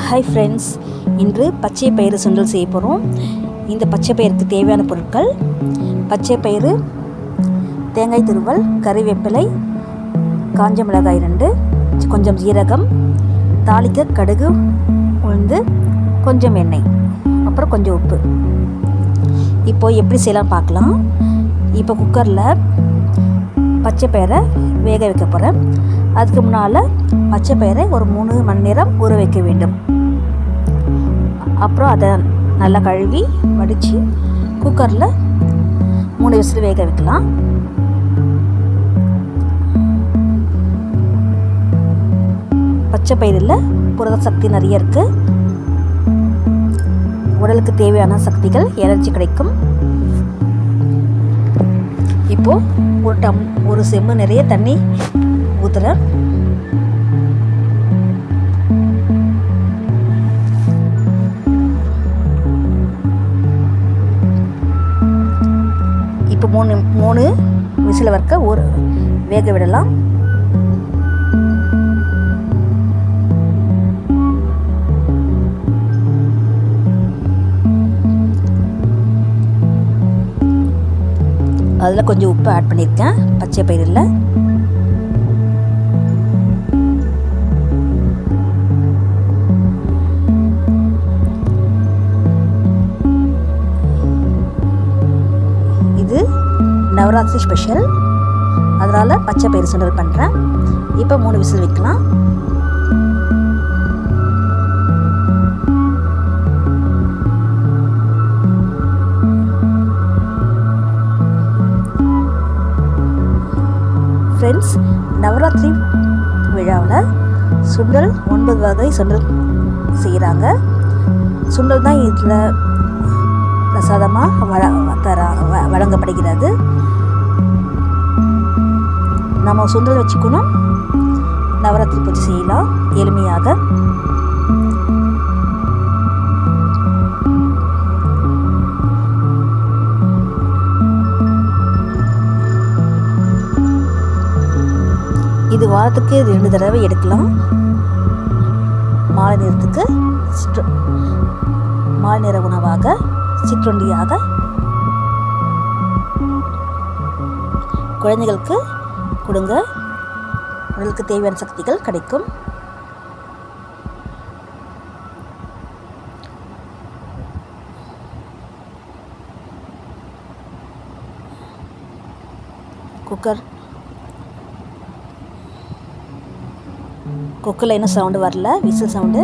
Hi friends, இன்று பச்சை பயிறு சுண்டல் செய்ய போகிறோம். இந்த பச்சை பயிருக்கு தேவையான பொருட்கள்: பச்சை பயிறு, தேங்காய் துருவல், கறிவேப்பிலை, காஞ்ச மிளகாய் 2, கொஞ்சம் ஜீரகம், தாளிக்க கடுகு, உளுந்து, கொஞ்சம் எண்ணெய், அப்புறம் கொஞ்சம் உப்பு. இப்போது எப்படி செய்யலாம் பார்க்கலாம். இப்போ குக்கரில் பச்சை பயிரை வேக வைக்க போகிறேன். அதுக்கு முன்னால் பச்சை பயிரை ஒரு 3 மணி நேரம் ஊற வைக்க வேண்டும். அப்புறம் அதை நல்லா கழுவி வடித்து குக்கரில் 3 விசில் வேக வைக்கலாம். பச்சை பயிரில் புரத சக்தி நிறைய இருக்குது. உடலுக்கு தேவையான சக்திகள், எனர்ஜி கிடைக்கும். இப்போது ஒரு செம்பு நிறைய தண்ணி ஊற்றுறேன். இப்போ 3 விசில் வரைக்க வேக விடலாம். அதில் கொஞ்சம் உப்பு ஆட் பண்ணியிருக்கேன் பச்சை பயிரில். இது நவராத்திரி ஸ்பெஷல், அதனால் பச்சை பயிறு சுண்டல் பண்ணுறேன். இப்போ 3 விசில் வைக்கலாம். ஃப்ரெண்ட்ஸ், நவராத்திரி விழாவில் சுண்டல் 9 வகை சுண்டல் செய்கிறாங்க. சுண்டல் தான் இதில் பிரசாதமாக வழங்கப்படுகிறது. நம்ம சுண்டல் வச்சுக்கணும், நவராத்திரி பூஜை செய்யலாம் எளிமையாக. இது வாரத்துக்கு 2 தடவை எடுக்கலாம். மாலை நேரத்துக்கு மாலை நேர உணவாக, சிற்றுண்டியாக, குழந்தைகளுக்கு கொடுங்க. உடலுக்கு தேவையான சக்திகள் கிடைக்கும். குக்கரில் இன்னும் சவுண்டு வரல, விசில் சவுண்டு.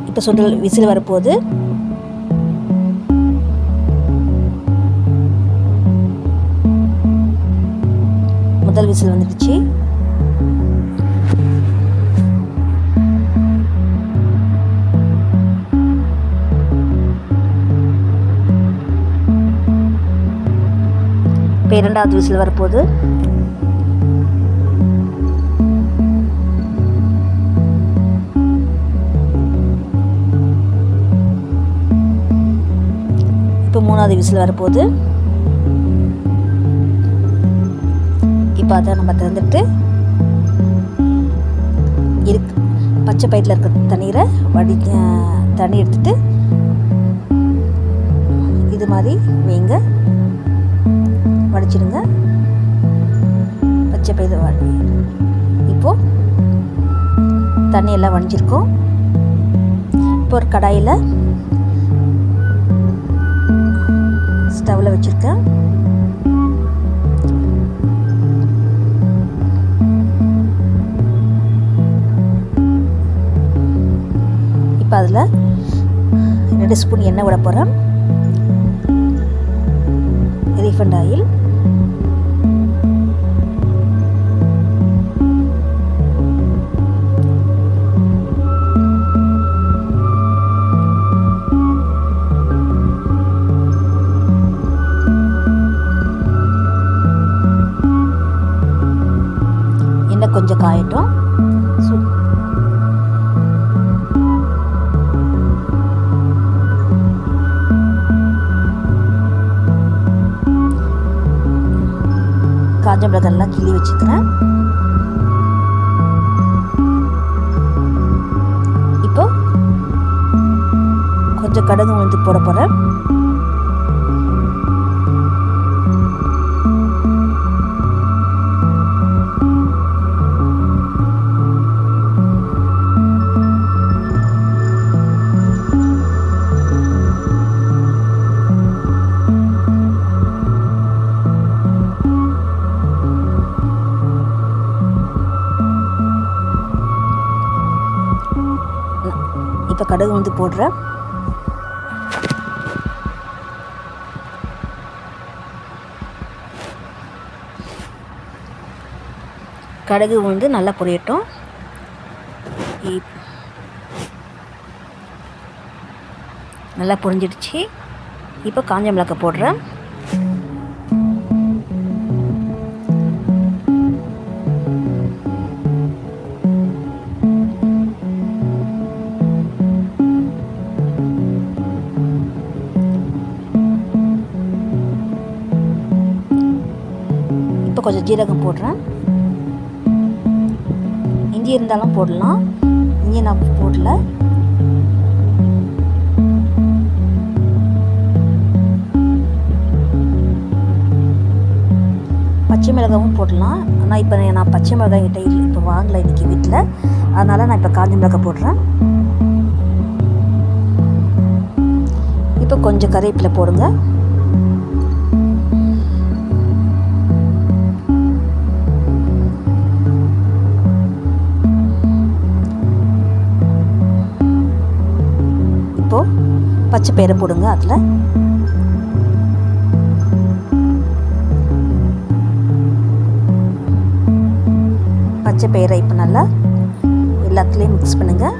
இப்போ சுண்டல் விசில் வரப்போகுது. முதல் விசில் வந்துடுச்சு. இப்போ 2வது விசில் வரப்போகுது. இப்போ 3வது விசில் வரப்போகுது. இப்போ அதை நம்ம திறந்துட்டு பச்சை பயிரில் இருக்கிற தண்ணி எடுத்துட்டு இது மாதிரி வைங்க, வடிச்சிடுங்க. பச்சை பயிறு இப்போது தண்ணியெல்லாம் வடிஞ்சிருக்கோம். இப்போ ஒரு கடாயில் ஸ்டவ்வில் வச்சுருக்கேன். இப்போ அதில் 2 ஸ்பூன் எண்ணெய் விட போகிறேன். ரீஃபண்ட் ஆயில், கொஞ்சம் காயட்டும். கிள்ளி வச்சுக்கிறேன். இப்போ கொஞ்சம் கடுகு உளுந்து போட போகிறேன். இப்போ கடுகு வந்து போடுறேன். கடுகு வந்து நல்லா பொரியட்டும். நல்லா பொரிஞ்சிடுச்சு. இப்போ காஞ்ச மிளகாய் போடுறேன். இப்போ கொஞ்சம் ஜீரகம் போடுறேன். இஞ்சி இருந்தாலும் போடலாம், இஞ்சி நான் போடல. பச்சை மிளகாவும் போடலாம். ஆனால் இப்போ நான் பச்சை மிளகாய் கிட்ட இப்போ வாங்கலை இன்றைக்கி வீட்டில், அதனால் நான் இப்போ காஞ்ச மிளகாய் போடுறேன். இப்போ கொஞ்சம் கறிவேப்பிலை போடுங்க. பச்சை பயிரை போடுங்க. அதில் பச்சை பயிரை இப்போ நல்லா எல்லாத்துலேயும் மிக்ஸ் பண்ணுங்கள்.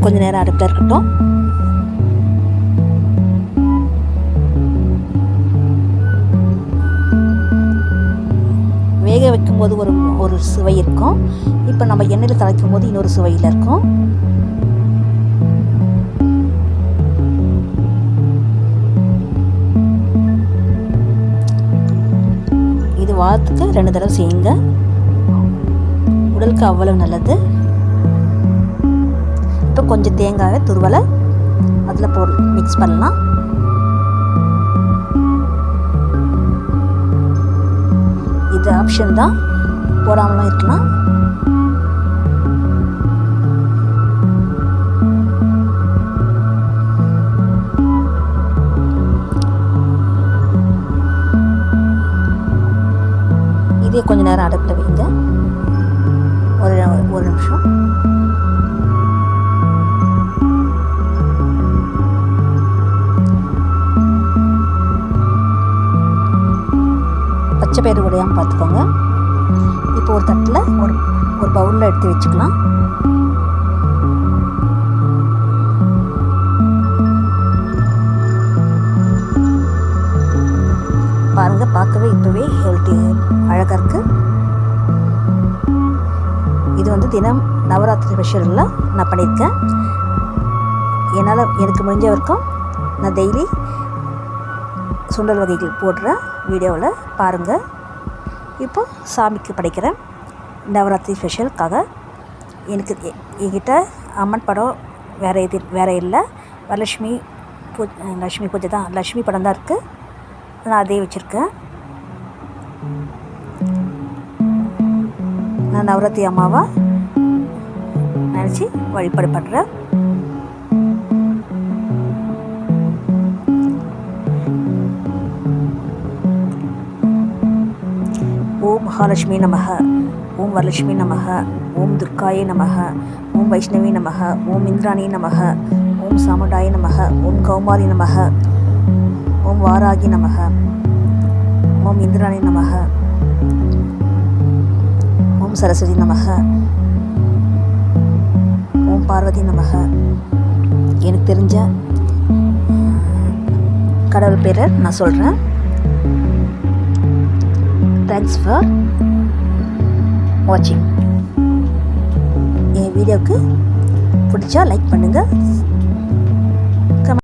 கொஞ்ச நேரம் அடுப்பில் இருக்கட்டும். வேக வைக்கும்போது ஒரு சுவை இருக்கும். இப்போ நம்ம எண்ணெயில் தாளிக்கும் போது இன்னொரு சுவையில் இருக்கும். இது வாரத்துக்கு 2 தடவை செய்யுங்க. உடலுக்கு அவ்வளவு நல்லது. இப்போ கொஞ்சம் தேங்காயை துருவலை அதில் மிக்ஸ் பண்ணலாம். இது ஆப்ஷன் தான், போடாமலும் இருக்கலாம். இதே கொஞ்ச நேரம் அடுப்பில் வைங்க. ஒரு நிமிஷம். பச்சை பயிறு உடையாமல் பார்த்துக்கோங்க. இப்போ ஒரு தட்டில் ஒரு பவுலில் எடுத்து வச்சுக்கலாம். பாருங்கள், பார்க்கவே இப்போவே ஹெல்த்தி அழகாக இருக்குது. இது வந்து தினம் நவராத்திரி ஸ்பெஷலில் நான் பண்ணியிருக்கேன். என்னால் எனக்கு முடிஞ்ச வரைக்கும் நான் டெய்லி சுண்டல் வகைகள் போடுற வீடியோவில் பாருங்கள். இப்போ சாமிக்கு படைக்கிறேன். நவராத்திரி ஸ்பெஷலுக்காக என்கிட்ட அம்மன் படம் வேறு இல்லை. லக்ஷ்மி பூஜை தான், லக்ஷ்மி படம் தான் இருக்குது. நான் அதே வச்சுருக்கேன். நான் நவராத்திரி அம்மாவை நினச்சி வழிபாடு பண்ணுறேன். ஓம் மகாலட்சுமி நமக, ஓம் வரலட்சுமி நமக, ஓம் துர்காயே நமக, ஓம் வைஷ்ணவி நமக, ஓம் இந்திராணி நமக, ஓம் சாமுண்டாய நமக, ஓம் கௌமாரி நமக, ஓம் வாராகி நமக, ஓம் இந்திராணி நமக, ஓம் சரஸ்வதி நமக, ஓம் பார்வதி நமக. எனக்கு தெரிஞ்ச கடவுள் பேரை நான் சொல்கிறேன். தேங்க்ஸ் ஃபார் வாட்சிங். என் வீடியோவுக்கு பிடிச்சா லைக் பண்ணுங்கள்,